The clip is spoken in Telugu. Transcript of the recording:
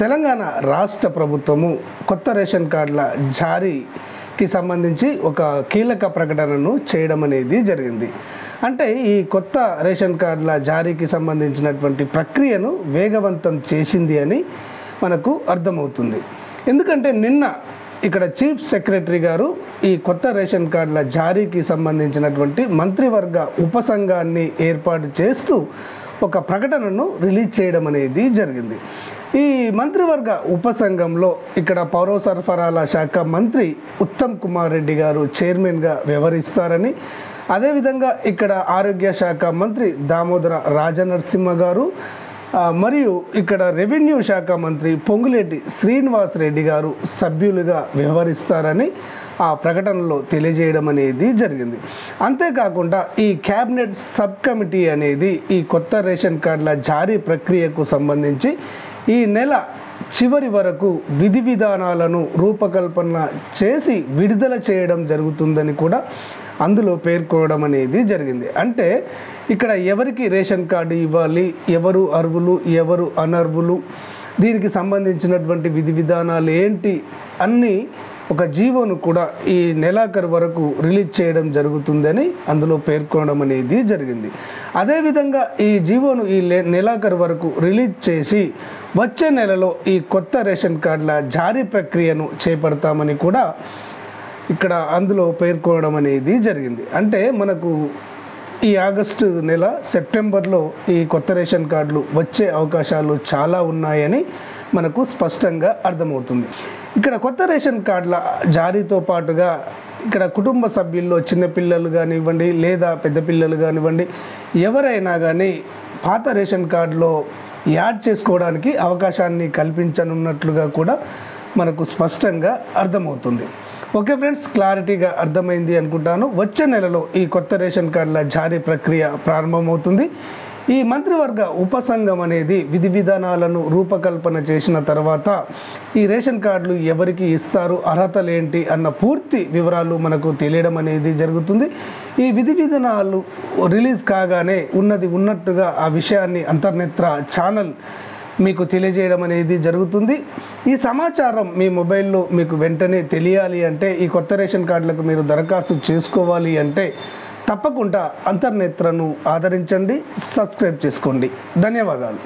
తెలంగాణ రాష్ట్ర ప్రభుత్వము కొత్త రేషన్ కార్డుల జారీకి సంబంధించి ఒక కీలక ప్రకటనను చేయడం అనేది జరిగింది. అంటే ఈ కొత్త రేషన్ కార్డుల జారీకి సంబంధించినటువంటి ప్రక్రియను వేగవంతం చేసింది అని మనకు అర్థమవుతుంది. ఎందుకంటే నిన్న ఇక్కడ చీఫ్ సెక్రటరీ గారు ఈ కొత్త రేషన్ కార్డుల జారీకి సంబంధించినటువంటి మంత్రివర్గ ఉపసంఘాన్ని ఏర్పాటు చేస్తూ ఒక ప్రకటనను రిలీజ్ చేయడం అనేది జరిగింది. ఈ మంత్రివర్గ ఉపసంఘంలో ఇక్కడ పౌర సరఫరాల శాఖ మంత్రి ఉత్తమ్ కుమార్ రెడ్డి గారు చైర్మన్గా వ్యవహరిస్తారని, అదేవిధంగా ఇక్కడ ఆరోగ్య శాఖ మంత్రి దామోదర రాజనరసింహ గారు మరియు ఇక్కడ రెవెన్యూ శాఖ మంత్రి పొంగులేటి శ్రీనివాస్ రెడ్డి గారు సభ్యులుగా వ్యవహరిస్తారని ఆ ప్రకటనలో తెలియజేయడం అనేది జరిగింది. అంతేకాకుండా ఈ క్యాబినెట్ సబ్ కమిటీ అనేది ఈ కొత్త రేషన్ కార్డుల జారీ ప్రక్రియకు సంబంధించి ఈ నెల చివరి వరకు విధి విధానాలను రూపకల్పన చేసి విడుదల చేయడం జరుగుతుందని కూడా అందులో పేర్కోవడం అనేది జరిగింది. అంటే ఇక్కడ ఎవరికి రేషన్ కార్డు ఇవ్వాలి, ఎవరు అర్హులు, ఎవరు అనర్హులు, దీనికి సంబంధించినటువంటి విధి విధానాలు ఏంటి అన్నీ ఒక జీవోను కూడా ఈ నెలాఖరు వరకు రిలీజ్ చేయడం జరుగుతుందని అందులో పేర్కొనడం అనేది జరిగింది. అదేవిధంగా ఈ జీవోను ఈ నెలాఖరు వరకు రిలీజ్ చేసి వచ్చే నెలలో ఈ కొత్త రేషన్ కార్డుల జారీ ప్రక్రియను చేపడతామని కూడా ఇక్కడ అందులో పేర్కొనడం అనేది జరిగింది. అంటే మనకు ఈ ఆగస్టు నెల సెప్టెంబర్లో ఈ కొత్త రేషన్ కార్డులు వచ్చే అవకాశాలు చాలా ఉన్నాయని మనకు స్పష్టంగా అర్థమవుతుంది. ఇక్కడ కొత్త రేషన్ కార్డుల జారీతో పాటుగా ఇక్కడ కుటుంబ సభ్యుల్లో చిన్నపిల్లలు కానివ్వండి లేదా పెద్ద పిల్లలు కానివ్వండి ఎవరైనా కానీ పాత రేషన్ కార్డులో యాడ్ చేసుకోవడానికి అవకాశాన్ని కల్పించనున్నట్లుగా కూడా మనకు స్పష్టంగా అర్థమవుతుంది. ఓకే ఫ్రెండ్స్, క్లారిటీగా అర్థమైంది అనుకుంటాను. వచ్చే నెలలో ఈ కొత్త రేషన్ కార్డుల జారీ ప్రక్రియ ప్రారంభమవుతుంది. ఈ మంత్రివర్గ ఉపసంఘం అనేది విధి విధానాలను రూపకల్పన చేసిన తర్వాత ఈ రేషన్ కార్డులు ఎవరికి ఇస్తారు, అర్హతలు ఏంటి అన్న పూర్తి వివరాలు మనకు తెలియడం అనేది జరుగుతుంది. ఈ విధి విధానాలు రిలీజ్ కాగానే ఉన్నది ఉన్నట్టుగా ఆ విషయాన్ని అంతర్నేత్ర ఛానల్ మీకు తెలియజేయడం అనేది జరుగుతుంది. ఈ సమాచారం మీ మొబైల్లో మీకు వెంటనే తెలియాలి అంటే, ఈ కొత్త రేషన్ కార్డులకు మీరు దరఖాస్తు చేసుకోవాలి అంటే తప్పకుండా అంతర్నేత్రను ఆదరించండి, సబ్స్క్రైబ్ చేసుకోండి. ధన్యవాదాలు.